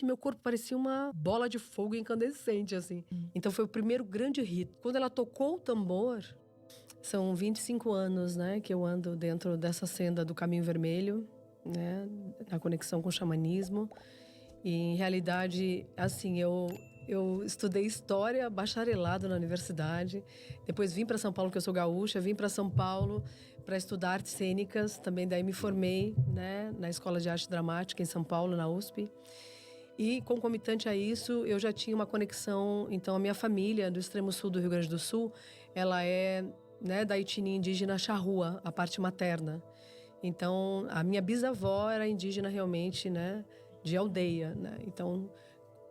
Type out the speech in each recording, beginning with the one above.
Meu corpo parecia uma bola de fogo incandescente, assim. Então foi o primeiro grande rito. Quando ela tocou o tambor, são 25 anos, né, que eu ando dentro dessa senda do Caminho Vermelho, né, na conexão com o xamanismo. E em realidade, assim, eu estudei história, bacharelado na universidade. Depois vim para São Paulo, que eu sou gaúcha, vim para São Paulo para estudar artes cênicas. Também daí me formei, né, na Escola de Arte Dramática em São Paulo, na USP. E concomitante a isso, eu já tinha uma conexão. Então, a minha família do extremo sul do Rio Grande do Sul, ela é, né, da etnia indígena charrua, a parte materna. Então, a minha bisavó era indígena realmente, né, de aldeia, né? Então,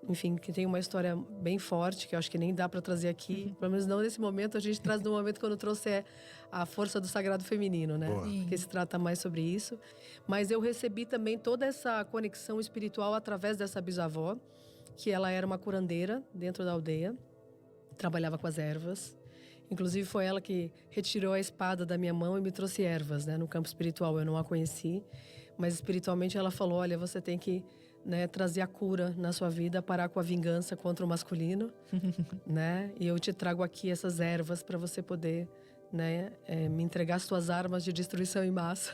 enfim, que tem uma história bem forte, que eu acho que nem dá para trazer aqui. Pelo menos não nesse momento, a gente traz no momento quando trouxe a força do sagrado feminino, né? Porque se trata mais sobre isso. Mas eu recebi também toda essa conexão espiritual através dessa bisavó, que ela era uma curandeira dentro da aldeia, trabalhava com as ervas. Inclusive foi ela que retirou a espada da minha mão e me trouxe ervas, né? No campo espiritual eu não a conheci, mas espiritualmente ela falou: olha, você tem que, né, trazer a cura na sua vida, parar com a vingança contra o masculino, né? E eu te trago aqui essas ervas para você poder, né, me entregar suas armas de destruição em massa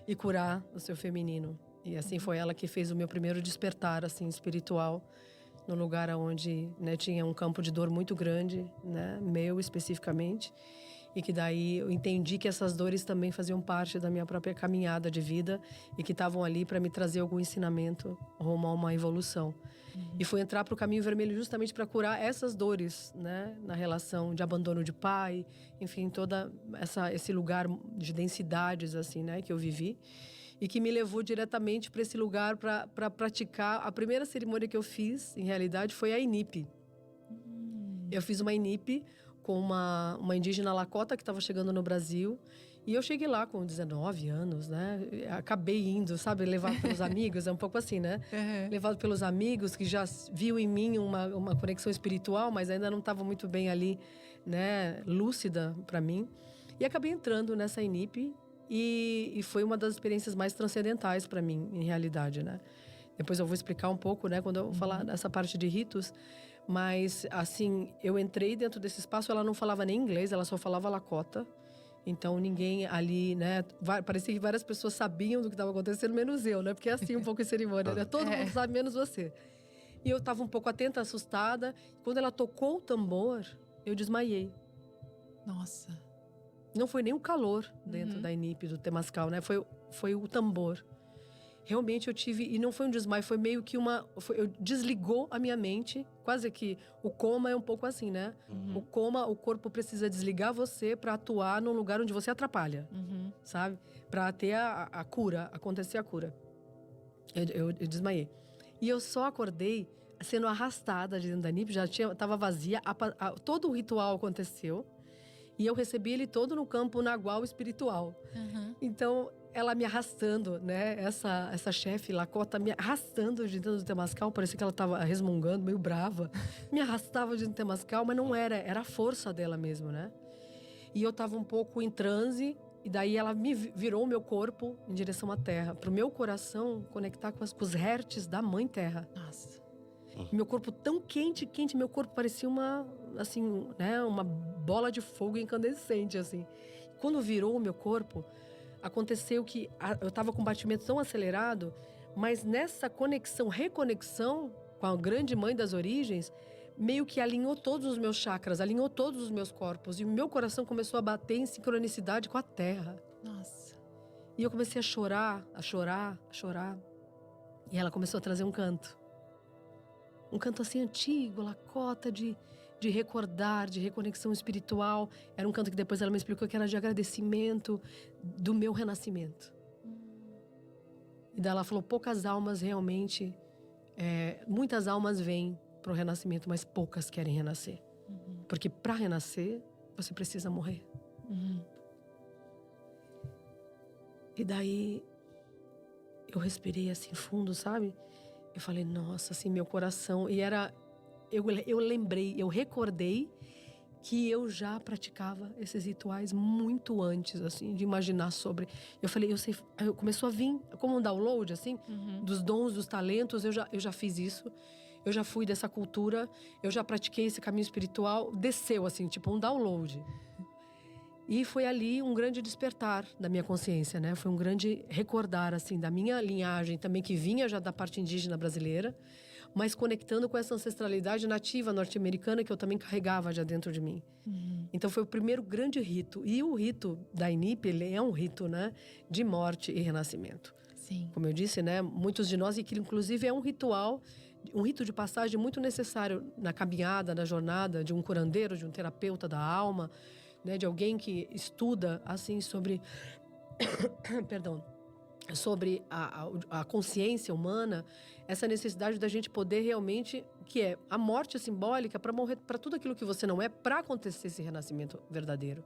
e curar o seu feminino. E assim foi ela que fez o meu primeiro despertar, assim, espiritual, no lugar onde, né, tinha um campo de dor muito grande, né, meu especificamente, e que daí eu entendi que essas dores também faziam parte da minha própria caminhada de vida e que estavam ali para me trazer algum ensinamento rumo a uma evolução. E fui entrar para o Caminho Vermelho justamente para curar essas dores, né, na relação de abandono de pai, enfim, toda esse lugar de densidades, assim, né, que eu vivi. E que me levou diretamente para esse lugar para praticar. A primeira cerimônia que eu fiz, em realidade, foi a Inipi. Eu fiz uma Inipi com uma indígena Lakota que estava chegando no Brasil. E eu cheguei lá com 19 anos, né? Acabei indo, sabe? Levado pelos amigos, é um pouco assim, né? Levado pelos amigos que já viu em mim uma conexão espiritual, mas ainda não estava muito bem ali, né? Lúcida para mim. E acabei entrando nessa Inipi. E foi uma das experiências mais transcendentais para mim, em realidade, né? Depois eu vou explicar um pouco, né, quando eu falar dessa parte de ritos. Mas, assim, eu entrei dentro desse espaço, ela não falava nem inglês, ela só falava Lakota. Então, ninguém ali, né, parecia que várias pessoas sabiam do que estava acontecendo, menos eu, né? Porque é assim um pouco em cerimônia, né? Todo mundo sabe, menos você. E eu estava um pouco atenta, assustada. Quando ela tocou o tambor, eu desmaiei. Nossa. Não foi nem o calor dentro da Inipi, do Temascal, né? Foi o tambor. Realmente eu tive, e não foi um desmaio, foi meio que desligou a minha mente, quase que o coma é um pouco assim, né? O coma, o corpo precisa desligar você para atuar num lugar onde você atrapalha, sabe? Para ter a cura, acontecer a cura. Eu desmaiei. E eu só acordei sendo arrastada dentro da Inipi, tava vazia, todo o ritual aconteceu. E eu recebi ele todo no campo nagual espiritual. Então, ela me arrastando, né? Essa chefe Lakota me arrastando de dentro do Temascal. Parecia que ela tava resmungando, meio brava. Me arrastava de dentro do Temascal, mas não era a força dela mesmo, né? E eu tava um pouco em transe. E daí ela me virou o meu corpo em direção à terra. Pro meu coração conectar com os hertz da Mãe Terra. Nossa. Meu corpo tão quente, meu corpo parecia uma bola de fogo incandescente, assim. Quando virou o meu corpo, aconteceu que eu tava com um batimento tão acelerado, mas nessa reconexão com a grande mãe das origens, meio que alinhou todos os meus chakras, alinhou todos os meus corpos. E o meu coração começou a bater em sincronicidade com a terra. Nossa. E eu comecei a chorar, a chorar, a chorar. E ela começou a trazer um canto. Um canto assim antigo, Lakota, de recordar, de reconexão espiritual. Era um canto que depois ela me explicou que era de agradecimento do meu renascimento. E daí ela falou, poucas almas realmente, muitas almas vêm para o renascimento, mas poucas querem renascer. Porque para renascer, você precisa morrer. E daí, eu respirei assim fundo, sabe? Eu falei, nossa, assim, meu coração. E eu lembrei, eu recordei que eu já praticava esses rituais muito antes, assim, de imaginar sobre. Eu falei, eu sei, começou a vir como um download, assim, dos dons, dos talentos. Eu já fiz isso. Eu já fui dessa cultura, eu já pratiquei esse caminho espiritual. Desceu, assim, tipo um download. E foi ali um grande despertar da minha consciência, né? Foi um grande recordar, assim, da minha linhagem também, que vinha já da parte indígena brasileira, mas conectando com essa ancestralidade nativa norte-americana que eu também carregava já dentro de mim. Então foi o primeiro grande rito. E o rito da Inip, ele é um rito, né, de morte e renascimento. Sim. Como eu disse, né, muitos de nós, e que inclusive é um ritual, um rito de passagem muito necessário na caminhada, na jornada de um curandeiro, de um terapeuta da alma, né, de alguém que estuda assim sobre perdão, sobre a consciência humana, essa necessidade da gente poder realmente, que é a morte simbólica para morrer para tudo aquilo que você não é, para acontecer esse renascimento verdadeiro,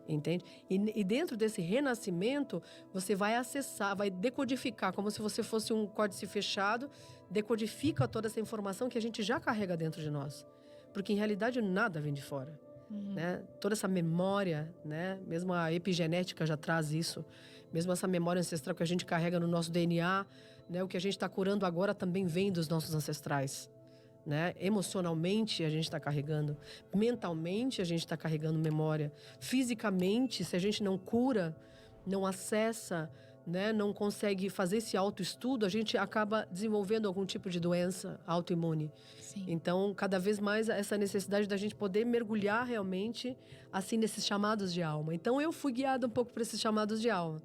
entende? E dentro desse renascimento você vai acessar, vai decodificar, como se você fosse um códice fechado, decodifica toda essa informação que a gente já carrega dentro de nós, porque em realidade nada vem de fora. Né? Toda essa memória, né? Mesmo a epigenética já traz isso, mesmo essa memória ancestral que a gente carrega no nosso DNA, né? O que a gente está curando agora também vem dos nossos ancestrais, né? Emocionalmente a gente está carregando, mentalmente a gente está carregando memória, fisicamente, se a gente não cura, não acessa, né, não consegue fazer esse autoestudo, a gente acaba desenvolvendo algum tipo de doença autoimune. Sim. Então, cada vez mais essa necessidade da gente poder mergulhar realmente assim nesses chamados de alma. Então, eu fui guiada um pouco por esses chamados de alma.